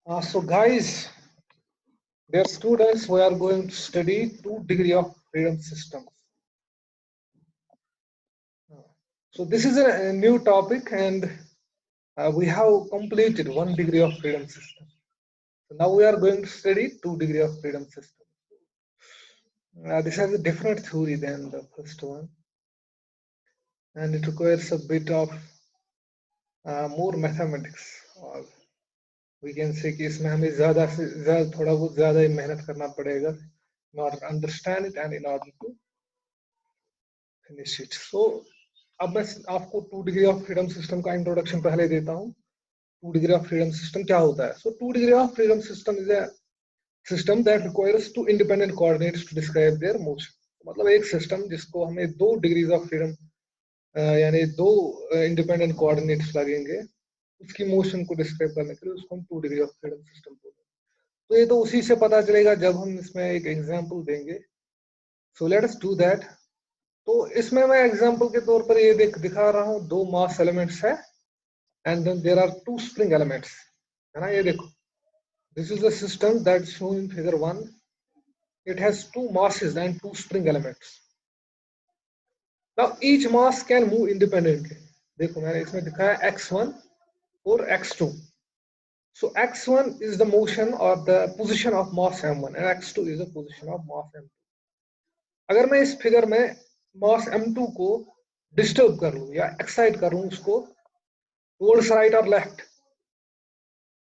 So guys, dear students, we are going to study 2 degree of freedom systems. So this is a new topic and we have completed 1 degree of freedom system. So now we are going to study 2 degree of freedom system. This has a different theory than the first one and it requires a bit of more mathematics. Or we can say कि इसमें हमें ज़्यादा से ज़्यादा थोड़ा बहुत ज़्यादा ही मेहनत करना पड़ेगा in order to understand it and in order to finish it. So अब मैं आपको 2 डिग्री ऑफ फ्रीडम सिस्टम का इंट्रोडक्शन पहले देता हूँ. 2 डिग्री ऑफ फ्रीडम सिस्टम क्या होता है? So 2 degree of freedom system is a system that requires 2 independent coordinates to describe their motion. मतलब एक सिस्टम जिसको हमें 2 डिग्रीज ऑफ फ्रीडम यानी 2 इंडिपेंडेंट कोऑर्डिनेट्स लगेंगे उसकी मोशन को डिस्क्राइब करने के लिए उसको हम 2 डिग्री ऑफ फ्रीडम सिस्टम बोलते हैं. तो ये तो उसी से पता चलेगा जब हम इसमें एक एग्जांपल देंगे. So let us do that. तो इसमें मैं एग्जांपल के तौर पर ये दिखा रहा हूँ 2 मास एलिमेंट्स है and then there are 2 spring elements. है ना, ये देखो. This is the system that's shown in figure 1. It has 2 masses and 2 spring elements. Now each mass can move independently. देखो मैंने इसमें दिखाया x1 और x2. So x1 is the motion or the position of mass m1 and x2 is the position of mass m2. अगर मैं इस figure में mass m2 को डिस्टर्ब कर लूं या एक्साइट कर लूं उसको towards right or left,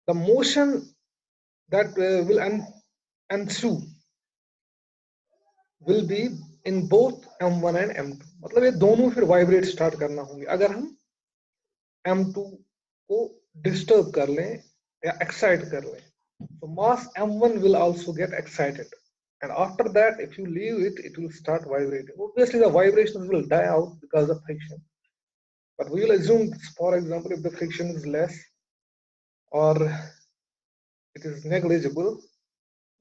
the motion that will ensue will be in both m1 and m2. मतलब ये दोनों फिर वाइब्रेट स्टार्ट करना होंगे अगर हम m2 को डिस्टर्ब कर लें या एक्साइट कर लें. So mass m1 will also get excited and after that if you leave it will start vibrating. Obviously the vibrations will die out because of friction, but we will assume for example if the friction is less or it is negligible,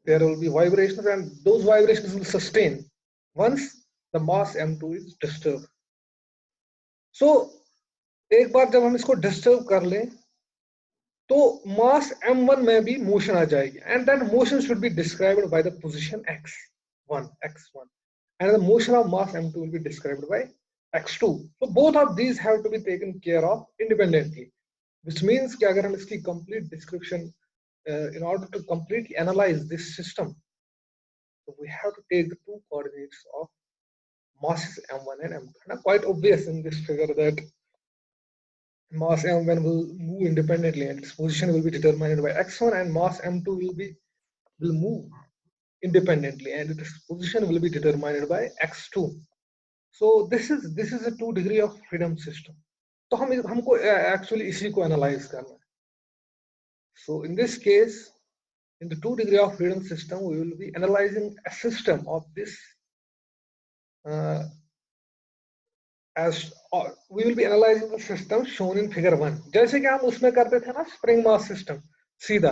there will be vibrations and those vibrations will sustain once the mass m2 is disturbed. So एक बार जब हम इसको disturb कर लें तो मास m1 में भी motion आ जाएगी and that motion should be described by the position x1 and the motion of mass m2 will be described by x2. So both of these have to be taken care of independently, which means कि अगर हम इसकी complete description in order to completely analyze this system, so we have to take the 2 coordinates of masses m1 and m2. Now, quite obvious in this figure that mass m1 will move independently and its position will be determined by x1 and mass m2 will move independently and its position will be determined by x2. So this is a 2 degree of freedom system. तो हमको actually इसी को analyze करना है. So in this case, in the 2 degree of freedom system, we will be analyzing a system of this as we will be analyzing the system shown in figure 1. जैसे कि हम उसमें करते थे ना स्प्रिंग मास सिस्टम, सीधा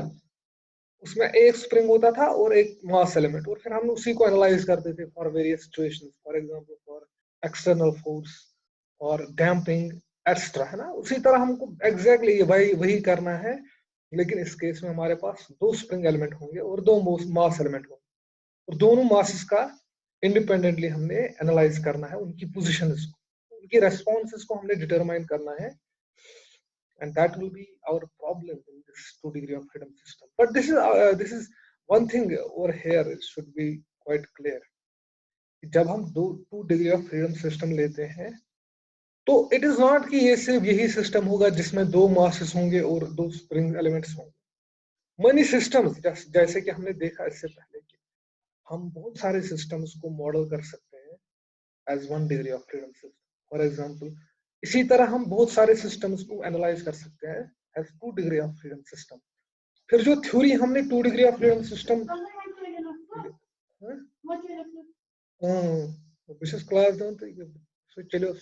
उसमें एक स्प्रिंग होता था और एक मास एलिमेंट और फिर हम उसी को एनालाइज करते थे for various situations, for example for external force और डैम्पिंग एक्स्ट्रा. है ना, उसी तरह हमको एग्जैक्टली वही करना है, लेकिन इस केस में हमारे पास 2 स्प्रिंग एलिमेंट होंगे और 2 मास एलिमेंट होंगे और दोनों मासेस का इंडिपेंडेंटली हमने एनालाइज करना है, उनकी पोजिशंस को, उनकी रेस्पॉन्सेस को हमने डिटरमाइन करना है, and that will be our problem in this 2 degree of freedom system. But this is one thing over here, it should be quite clear. जब हम 2 degree of freedom system लेते हैं तो it is not कि ये सिर्फ यही system होगा जिसमें 2 masses होंगे और 2 spring elements होंगे. Many systems, जैसे कि हमने देखा इससे पहले कि हम बहुत सारे systems को मॉडल कर सकते हैं as 1 degree of freedom system. For example, इसी तरह हम बहुत सारे systems को एनालाइज कर सकते हैं as 2 degree of freedom system. फिर जो थ्योरी हमने 2 degree of freedom system विशेष क्लास दो तो चलो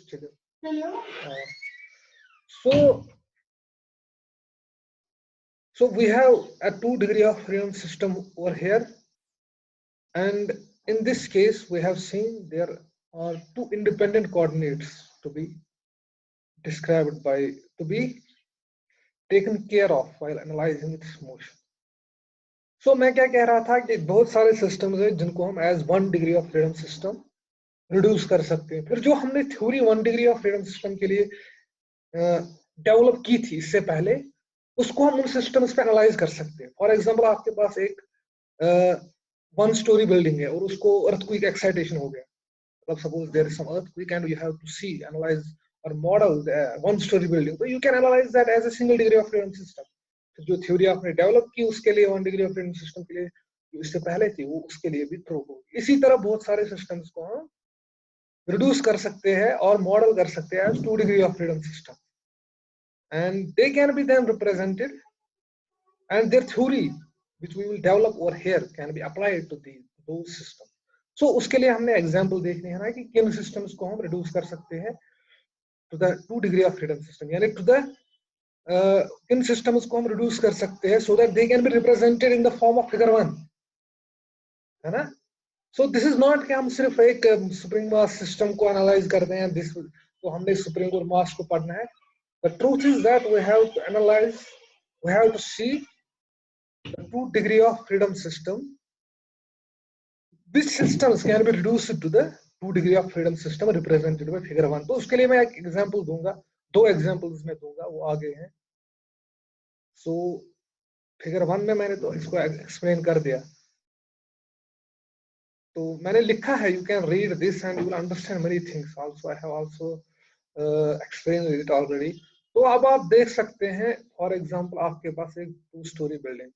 so we have a 2 degree of freedom system over here, and in this case we have seen there are 2 independent coordinates to be described by to be taken care of while analyzing its motion. सो मैं क्या कह रहा था कि बहुत सारे systems हैं जिनको हम as 1 degree of freedom system reduce कर सकते हैं। फिर जो हमने theory 1 degree of freedom system के लिए डेवलप की थी इससे पहले, उसको हम उन सिस्टम्स पे एनालाइज कर सकते हैं। फॉर एग्जांपल आपके पास एक 1 स्टोरी बिल्डिंग है और उसको अर्थक्वेक एक्साइटेशन हो गया, मतलब suppose there is some earthquake and you have to see, analyze or model the 1 story building, so you can analyze that as a single degree of freedom system। तो जो theory आपने develop की उसके लिए 1 degree of freedom system के लिए, जो इससे पहले थी वो उसके लिए भी ट्रू होगी। इसी तरह बहुत सारे सिस्टम्स को हम रिड्यूस कर सकते हैं और मॉडल कर सकते हैं as 2 degree of freedom system, and they can be then represented, and their theory which we will develop over here can be applied to those systems। so उसके लिए हमने एग्जांपल देखने हैं ना कि किन सिस्टम्स को हम रिड्यूस कर सकते हैं to the 2 degree of freedom system, यानी टू द किन सिस्टम्स को हम रिड्यूस कर सकते हैं so that they can be represented in the form of figure 1, है ना। सो दिस इज नॉट कि हम सिर्फ एक सुप्रीम मास सिस्टम को एनालाइज करते हैं, दिस तो हमने सुप्रीम और मास को पढ़ना है। The truth is that we have to analyse, we have to see the 2 degree of freedom system, which systems can be reduced to the 2 degree of freedom system represented by figure 1। तो उसके लिए मैं एक example दूंगा, 2 examples में दूंगा, वो आगे हैं। सो फिगर 1 में मैंने तो इसको एक्सप्लेन कर दिया, तो मैंने लिखा है, you can read this and you will understand many things also, I have also explain it already. तो अब आप देख सकते हैं, फॉर एग्जांपल आपके पास एक 2 स्टोरी बिल्डिंग,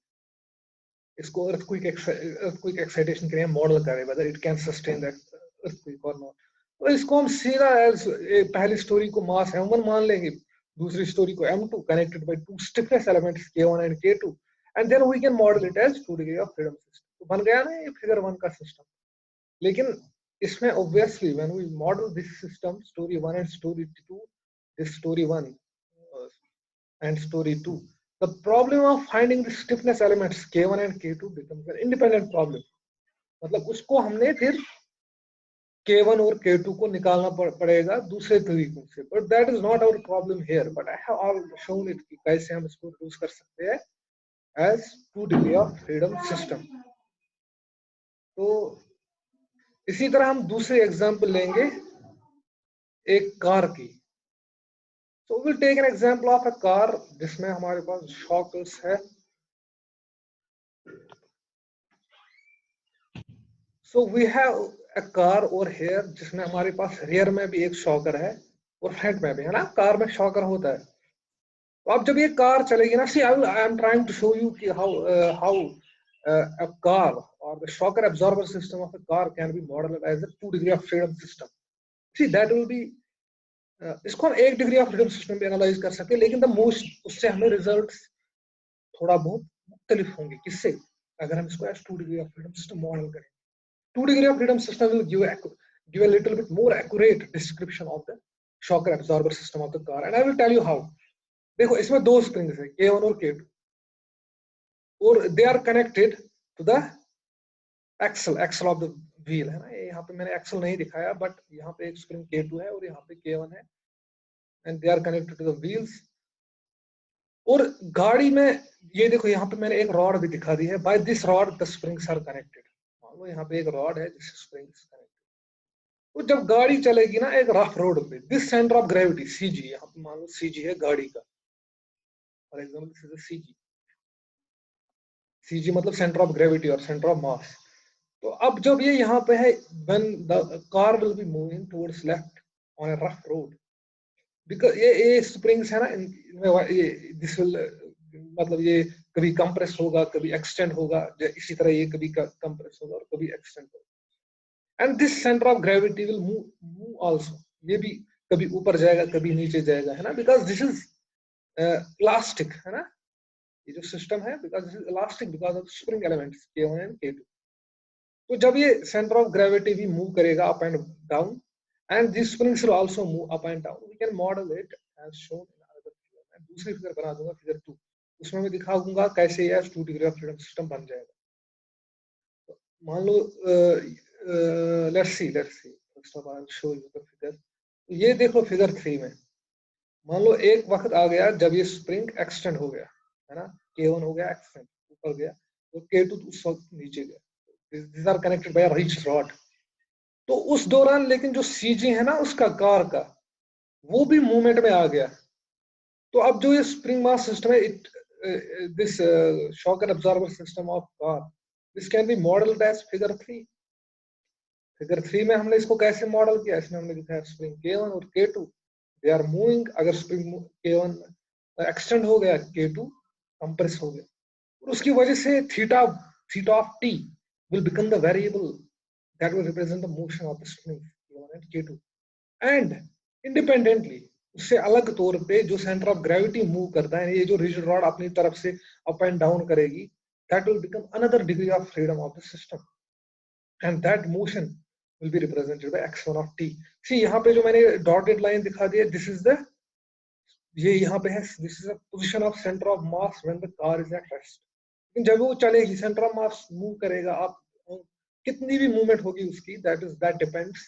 इसको earthquake एक्साइटेशन के लिए मॉडल करें whether it can sustain that earthquake or not। तो इसको हम सीधा एज पहली स्टोरी को मास m1 मान लेंगे, दूसरी स्टोरी को m2 connected by 2 stiffness elements k1 and k2, and then we can model it as 2 degree of freedom system. तो बन गया ना ये फिगर 1 का सिस्टम। लेकिन इसमें obviously when V model this system story 1 and story 2, this story 1 and story 2, the problem of finding the stiffness elements k1 and k2 becomes an independent problem। मतलब उसको हमने फिर k1 और k2 को निकालना पड़ेगा दूसरे तरीकों से, but that is not our problem here, but I have all shown it कि कैसे हम इसको यूज कर सकते हैं as 2 degree of freedom system। तो इसी तरह हम दूसरी एग्जांपल लेंगे एक कार की। So we'll take an example of a car जिसमें हमारे पास शॉकर्स है। So we have a car over here जिसमें हमारे पास रियर में भी एक शॉकर है और फ्रंट में भी, है ना, कार में शॉकर होता है। तो अब जब ये कार चलेगी ना, see I am trying to show you कि how a car or the shocker absorber system of a car can be modeled as a 2 degree of freedom system। See that will be इसको हम 1 degree of freedom system भी analyse कर सकते हैं, लेकिन the most उससे हमें results थोड़ा बहुत मुख्तलिफ होंगे। किससे? अगर हम इसको as 2 degree of freedom system model करें। 2 degree of freedom system will give a little bit more accurate description of the shock absorber system of the car, and I will tell you how। देखो इसमें 2 springs है K1 और K2, और they are connected to the axle of the wheel, है ना। यहाँ पे मैंने axle नहीं दिखाया, but यहाँ पे एक spring K2 है और यहाँ पे K1 है, and they are connected to the wheels। और गाड़ी में ये देखो यहाँ पे मैंने एक रॉड भी दिखा दी है, by this rod the springs are connected। मान लो यहाँ पे एक रॉड है जिससे springs connected। तो जब गाड़ी चलेगी ना एक रफ रोड पे, this centre of gravity CG, यहाँ पे मान लो सीजी है गाड़ी का, फॉर एग्जांपल सीजी, सीजी मतलब सेंटर ऑफ ग्रेविटी और सेंटर ऑफ मास। तो अब जब ये यहाँ पे है, when the car will be moving towards left on a rough road, because ये स्प्रिंग्स है ना, ये दिस विल मतलब ये कभी कंप्रेस होगा कभी एक्सटेंड होगा, इसी तरह ये कभी कंप्रेस होगा और कभी एक्सटेंड होगा, and this centre of gravity will move also, ये भी कभी ऊपर जाएगा कभी नीचे जाएगा, है ना, बिकॉज दिस इज इलास्टिक, है ना, ये जो सिस्टम है, because this is elastic because of spring elements K1 and K2। तो जब ये सेंटर ऑफ ग्रेविटी भी मूव करेगा up and down, and this springs will also move up and down, we can model it as shown in another figure. मैं दूसरी figure बना दूंगा, figure 2, उसमें मैं दिखाऊंगा कैसे ये 2 डिग्री ऑफ फ्रीडम सिस्टम बन जाएगा। तो मान लो let's see first of all show you the figure. ये देखो फिगर 3 में, मान लो एक वक्त आ गया जब ये स्प्रिंग एक्सटेंड हो गया, है ना, K1 हो गया एक्सटेंड ऊपर गया, और K2 उस वक्त नीचे गया। These are connected by a rigid rod। तो उस दौरान लेकिन जो CG है ना उसका कार का, वो भी मूवमेंट में आ गया। तो अब जो ये स्प्रिंग मास सिस्टम है, this shock and absorber system of car, this can be modelled as figure 3। Figure 3 में हमने इसको कैसे मॉडल किया, इसमें हमने दिखाया स्प्रिंग K1 और K2 दे आर मूविंग। अगर स्प्रिंग K1 एक्सटेंड हो गया, K2 कंप्रेस हो गया, और उसकी वजह से theta theta of T will become the variable that will represent the motion of the spring K1 and K2। And independently उससे अलग तौर पे जो सेंटर ऑफ ग्रेविटी मूव करता है, ये जो रिजिड रॉड अपनी तरफ से अप एंड डाउन करेगी, that will become another degree of freedom of the system, and that motion will be represented bye x1 of t। सी यहाँ पे जो मैंने डॉटेड लाइन दिखा दी है, दिस इज द, ये यहाँ पे है, this is the position of centre of mass when the car is at rest. लेकिन जब वो चलेगी, सेंटर ऑफ मास मूव करेगा, आप कितनी भी मूवमेंट होगी उसकी, that depends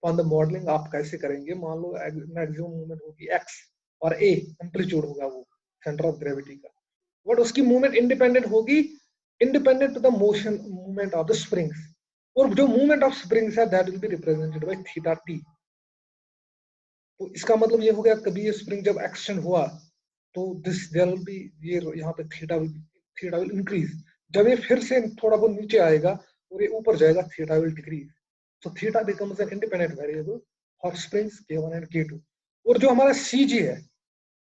on the modelling. आप कैसे करेंगे, मान लो मैक्सिमम मूवमेंट होगी x और a एम्पलीट्यूड होगा वो सेंटर ऑफ ग्रेविटी का, बट उसकी मूवमेंट इंडिपेंडेंट होगी, independent to the motion movement of the springs. और जो मूवमेंट ऑफ स्प्रिंग्स है that will be represented by theta t। तो इसका मतलब ये हो गया, कभी ये स्प्रिंग जब एक्सटेंड हुआ तो दिस देयर विल बी, ये यहाँ पे थीटा विल इंक्रीज। जब ये फिर से थोड़ा बहुत नीचे आएगा और ये ऊपर जाएगा, theta will decrease. So theta becomes an independent variable for springs K1 and K2। और जो हमारा CG है,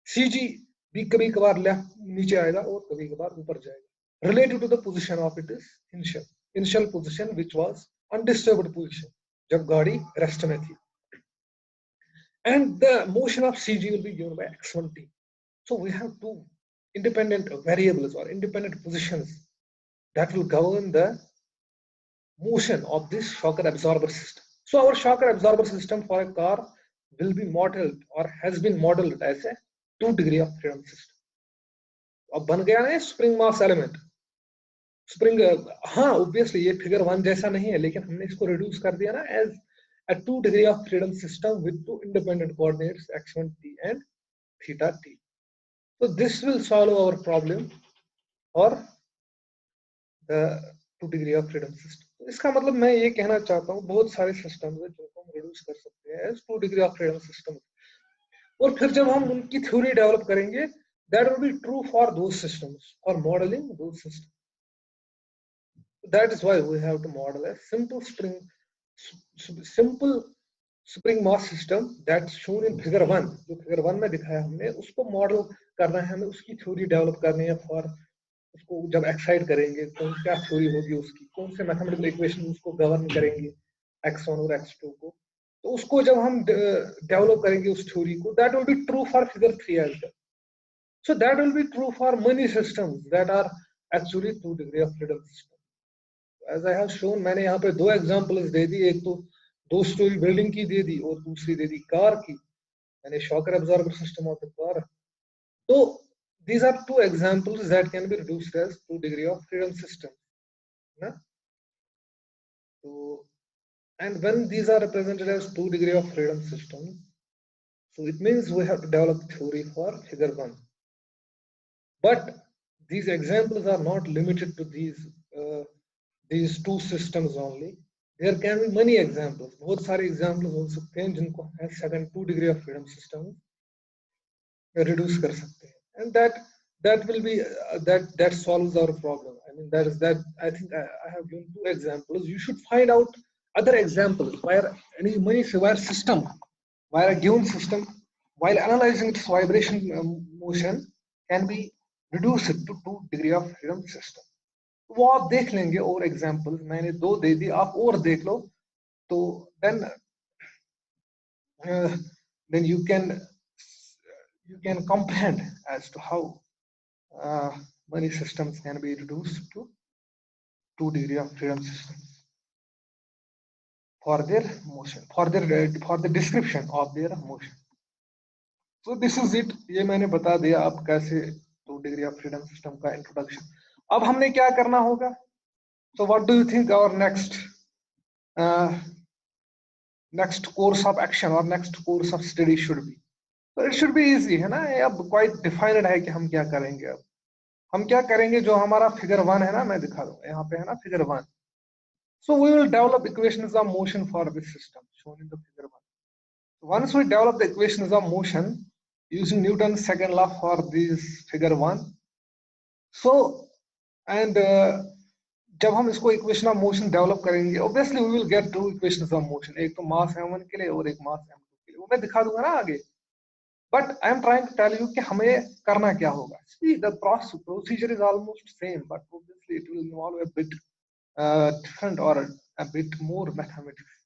CG भी कभी कभार लेफ्ट नीचे आएगा और कभी कभार ऊपर जाएगा, related to the position of it is initial position which was undisturbed position, जब गाड़ी रेस्ट में थी। And the motion of CG will be given by x1t। So we have two independent variables or independent positions that will govern the motion of this shock absorber system। So our shock absorber system for a car will be modeled or has been modeled as a 2 degree of freedom system। अब बन गया है spring mass element. Spring, हाँ obviously ये figure 1 जैसा नहीं है, लेकिन हमने इसको रिड्यूस कर दिया ना as a 2 degree of freedom system with two independent coordinates x1t and theta t। So this will solve our problem or the 2 degree of freedom system। इसका मतलब मैं ये कहना चाहता हूँ, बहुत सारे सिस्टम्स है जिनको हम रिड्यूस कर सकते हैं as 2 degree of freedom system। और फिर जब हम उनकी थ्योरी डेवलप करेंगे, that will be true for those systems or modeling those systems। That is why we have to model a simple spring mass system that's shown in figure 1। जो figure 1 में दिखाया हमने, उसको मॉडल करना है हमें, उसकी थ्योरी डेवलप करनी है फॉर, उसको जब एक्साइट करेंगे तो क्या थ्योरी होगी उसकी, कौन से मैथमेटिकल इक्वेशन उसको गवर्न करेंगे x1 और x2 को। तो उसको जब हम डेवलप करेंगे उस थ्योरी को, that will be true for figure 3 as well. So that will be true for many systems that are actually 2 degree of freedom system। As I have shown, मैंने यहाँ पे दो एग्जांपल्स दे दी, एक तो 2 स्टोरी बिल्डिंग की दे दी और दूसरी दे दी कार की, यानी shock absorber system of the car. तो these are two examples that can be reduced as 2 degree of freedom system ना? So and when these are represented as 2 degree of freedom system, so it means we have to develop theory for figure 1। But these examples are not limited to these two systems only। There can be many examples। बहुत सारे examples हो सकते हैं जिनको हम second 2 degree of freedom system reduce कर सकते हैं, and that will be that solves our problem। I mean that I think I have given 2 examples। You should find out other examples where any system, where a given system while analyzing its vibration motion can be reduced to 2 degree of freedom system। वो आप देख लेंगे, और examples मैंने 2 दे दी, आप और देख लो, तो then you can comprehend as to how many systems can be reduced to 2 degree of freedom systems for their motion, for the description of their motion। So this is it। ये मैंने बता दिया आप कैसे 2 degree of freedom system का introduction. अब हमने क्या करना होगा? So what do you think our next course of action or next course of study should be? So it should be easy है ना, अब quite defined है कि हम क्या करेंगे अब। हम क्या करेंगे, जो हमारा फिगर 1 है ना, मैं दिखा दूंगा, यहाँ पे है ना figure 1. So we will develop equations of motion for this system shown in the figure 1. Once we develop the equations of motion using Newton's second law for this figure 1, so and जब हम इसको equation of motion develop करेंगे, obviously we will get two equations of motion, एक तो मास m1 के लिए और एक मास m2 के लिए, वो मैं दिखा दूंगा ना आगे. But I am trying to tell you कि हमें करना क्या होगा. See the procedure is almost same, but obviously it will involve a bit different और अ बिट मोर मैथमेटिक्स,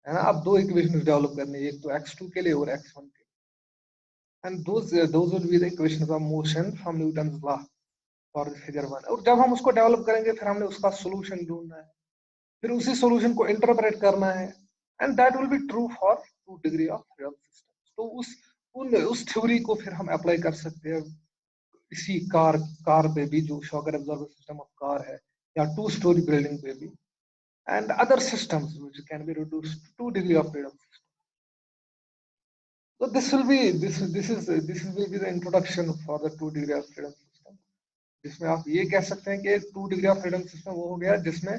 है ना. अब दो इक्वेशंस डेवलप करनी है, एक तो x2 के लिए और x1 के लिए, and those will be the equations of motion from Newton's law for figure 1. और जब हम उसको डेवलप करेंगे, फिर हमने उसका सॉल्यूशन ढूंढना है, फिर उसी सॉल्यूशन को इंटरप्रेट करना है, and that will be true for 2 degree of freedom system. तो उस थ्योरी को फिर हम अप्लाई कर सकते हैं इसी कार पे भी, जो shock absorber system of car है, या 2 स्टोरी बिल्डिंग पे भी, and other systems which can be reduced to 2 degree of freedom system. So this will be this will be the introduction for the 2 degree of freedom system, जिसमें आप ये कह सकते हैं कि 2 डिग्री ऑफ फ्रीडम सिस्टम वो हो गया जिसमें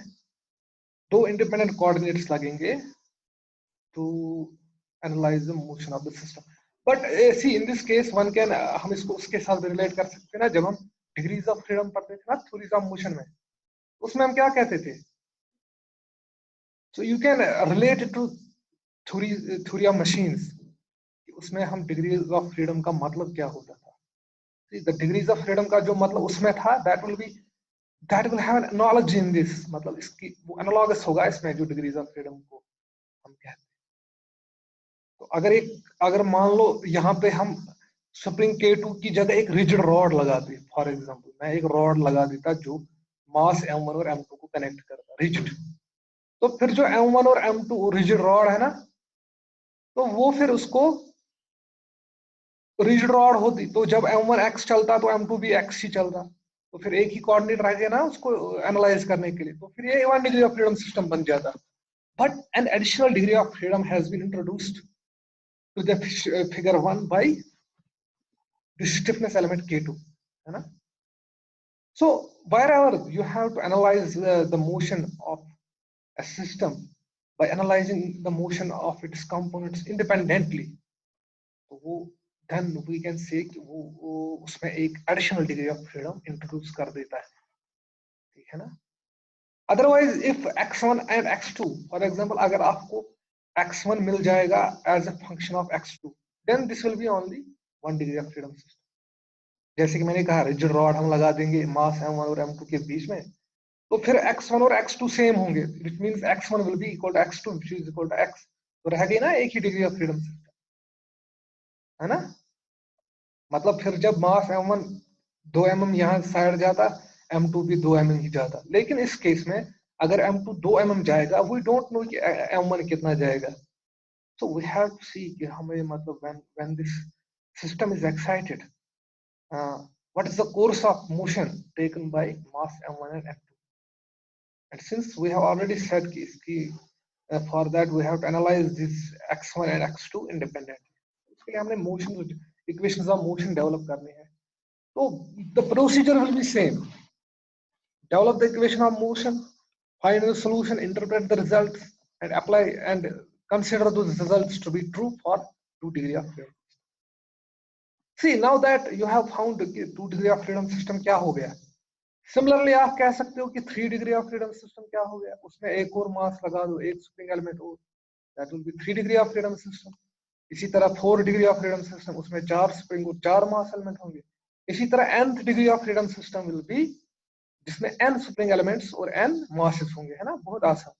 दो इंडिपेंडेंट कोऑर्डिनेट्स लगेंगे to analyze the motion of the system. But see in this case one can हम इसको उसके साथ रिलेट कर सकते हैं ना, जब हम डिग्रीज ऑफ फ्रीडम पढ़ते थे ना थ्योरीज ऑफ मोशन में, उसमें हम क्या कहते थे. So you can relate it to theory of machines. उसमें हम डिग्रीज ऑफ फ्रीडम का मतलब क्या होता था. द डिग्रीज ऑफ फ्रीडम का जो मतलब उसमें था, that will have an analogy in this, मतलब इसकी वो एनालॉगस होगा इसमें, जो डिग्रीज ऑफ फ्रीडम को हम कहते हैं. तो अगर मान लो यहाँ पे हम स्प्रिंग K2 की जगह एक रिजिड रॉड लगाते, फॉर एग्जांपल मैं एक रॉड लगा देता जो मास m1 और m2 को कनेक्ट करता रिजिड, तो फिर जो m1 और m2 रिजिड रॉड है ना, तो वो फिर उसको रिजिड रॉड होती, तो जब m1 x चलता तो m2 भी x ही चलता, तो फिर एक ही कोऑर्डिनेट रह गया ना उसको एनालाइज करने के लिए, तो फिर ये 1 डिग्री ऑफ फ्रीडम सिस्टम बन जाता. But an additional degree of freedom has been introduced to the figure 1 by the stiffness element K2, है ना. So wherever you have to analyze the motion of a system by analyzing the motion of its components independently, तो वो then we can say कि वो उसमें एक additional degree of freedom introduce कर देता है, ठीक है ना. Otherwise if x1 and x2, for example अगर आपको x1 मिल जाएगा as a function of x2, then this will be only 1 degree of freedom system. जैसे कि मैंने कहा रिजिड रॉड हम लगा देंगे मास m1 और m2 के बीच में, तो फिर x1 और x2 सेम होंगे, which means x1 will be equal to x2 which is equal to x, तो रह गई ना एक ही डिग्री ऑफ फ्रीडम सिस्टम, है ना. मतलब फिर जब मास m1 2 mm यहाँ साइड जाता, m2 भी 2 mm ही जाता, लेकिन इस केस में अगर m2 2 mm जाएगा, वी डोंट नो कि m1 कितना जाएगा. सो वी हैव टू सी कि हमें मतलब when this system is excited, what is the course of motion taken by mass m1 and m2. And since we have already said for that we have to analyze this x1 and x2 independently, उसके लिए हमने motion equations of motion develop करने हैं. So the procedure will be same. Develop the equation of motion, find the solution, interpret the results, and apply and consider those results to be true for 2 degree of freedom. See now that you have found 2 degree of freedom system क्या हो गया. Similarly आप कह सकते हो कि 3 degree of freedom system क्या हो गया, उसमें एक और मास लगा दो, एक स्प्रिंग एलिमेंट और, that will B 3 degree of freedom system. इसी तरह 4 डिग्री ऑफ फ्रीडम सिस्टम, उसमें 4 स्प्रिंग और 4 मास एलिमेंट होंगे. इसी तरह nth degree of freedom system will be जिसमें n स्प्रिंग एलिमेंट्स और n मासेस होंगे, है ना, बहुत आसान.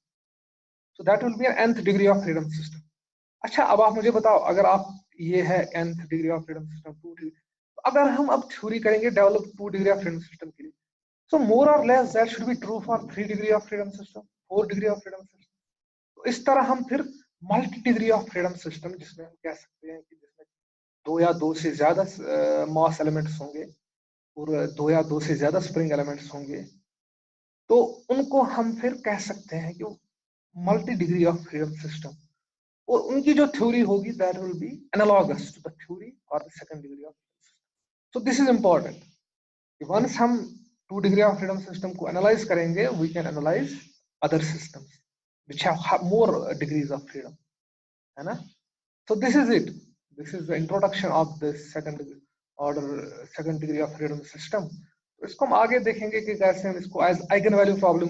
So that will B nth degree of freedom system. अच्छा अब आप मुझे बताओ, अगर आप ये है nth degree of freedom system 2 degree, अगर हम अब थ्योरी करेंगे develop 2 degree of freedom system के लिए, so more or less that should be true for 3 degree of freedom system, 4 degree of freedom system. तो इस तरह हम फिर multi degree of freedom system, जिसमें हम कह सकते हैं कि जिसमें 2 या 2 से ज्यादा मास एलिमेंट्स होंगे और 2 या 2 से ज्यादा स्प्रिंग एलिमेंट्स होंगे, तो उनको हम फिर कह सकते हैं कि multi degree of freedom system, और उनकी जो थ्योरी होगी that will be analogous to the theory और the second degree of. So this is important once हम 2 डिग्री ऑफ फ्रीडम सिस्टम को एनालाइज करेंगे, we can analyse other systems which have more degrees of freedom, है ना? So this is it. This is the introduction of this second degree of freedom system. तो इसको हम आगे देखेंगे कि कैसे हम इसको as eigen value problem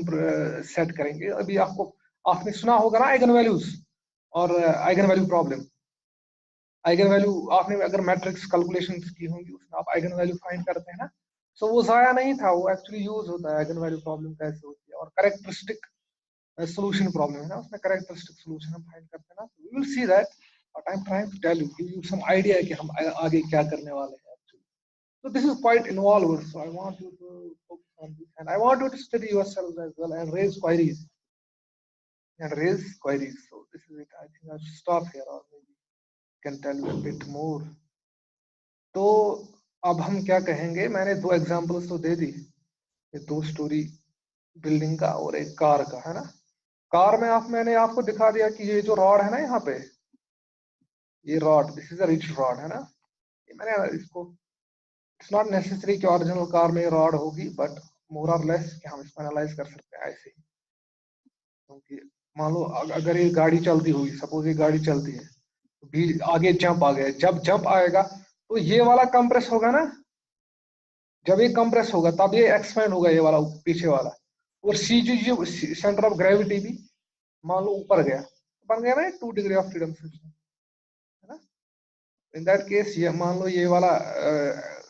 set करेंगे. अभी आपने सुना होगा ना आइगन वैल्यूज और eigen value problem. Eigen value आपने अगर मैट्रिक्स कैलकुलेशंस की होंगी, उसमें आप आइगन वैल्यू फाइंड करते हैं ना, सो वो जाया नहीं था, वो एक्चुअली यूज होता है. आइगन वैल्यू प्रॉब्लम कैसे होती है और कैरेक्टरिस्टिक solution problem है ना, उसमें characteristic solution हम find करते हैं ना. We will see that. What I'm trying to tell you, give you some idea कि हम आगे क्या करने वाले हैं actually. So this is quite involved. So I want you to focus on this, and I want you to study yourselves as well and raise queries. So this is it. I think I should stop here, or maybe can tell you a bit more. तो अब हम क्या कहेंगे, मैंने 2 examples तो दे दी, ये 2 story building का और एक कार का, है ना. कार में मैंने आपको दिखा दिया कि ये जो रॉड है ना, यहाँ पे ये rod, this is a rich rod, है ना. ये मैंने इसको, इट्स नॉट नेसेसरी कि ओरिजिनल कार में रॉड होगी, बट मोर और लेस कि हम इसको एनालाइज कर सकते हैं ऐसे ही. क्योंकि मान लो अगर ये गाड़ी चलती हुई, सपोज ये गाड़ी चलती है, भी आगे जंप आ गया, जब जंप आएगा तो ये वाला कंप्रेस होगा ना. जब ये कंप्रेस होगा तब ये एक्सपेंड होगा, ये वाला पीछे वाला. और सी जो सेंटर ऑफ ग्रेविटी भी मान लो ऊपर गया, बन गया ना 2 डिग्री ऑफ फ्रीडम सिस्टम, है ना. इन दैट केस ये मान लो ये वाला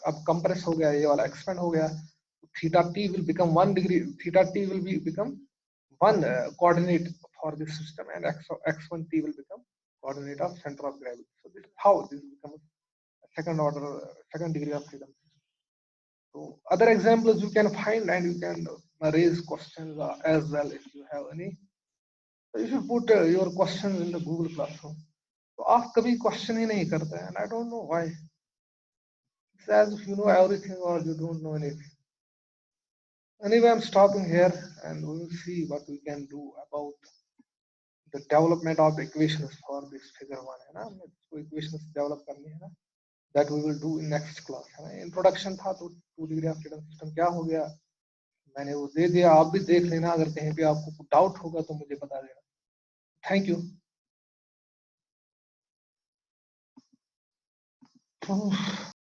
अब कंप्रेस हो गया, ये वाला एक्सपेंड हो गया, theta T will become 1 degree, theta T will be become 1 coordinate for this system, and x1 t will become coordinate of center of gravity. So this is how this becomes second degree of freedom. So other examples you can find, and you can raise questions as well if you have any. So you should put your questions in the Google Classroom. So आप कभी question ही नहीं करते हैं, and I don't know why. It's as if you know everything or you don't know anything. Anyway, I'm stopping here, and we will see what we can do about the development of equations for this figure 1, है ना. हमने equations develop करनी है ना, that we will do in next class, है ना. Introduction था तो 2 degree of freedom system क्या हो गया मैंने वो दे दिया. आप भी देख लेना, अगर कहीं पे आपको डाउट होगा तो मुझे बता देना. Thank you.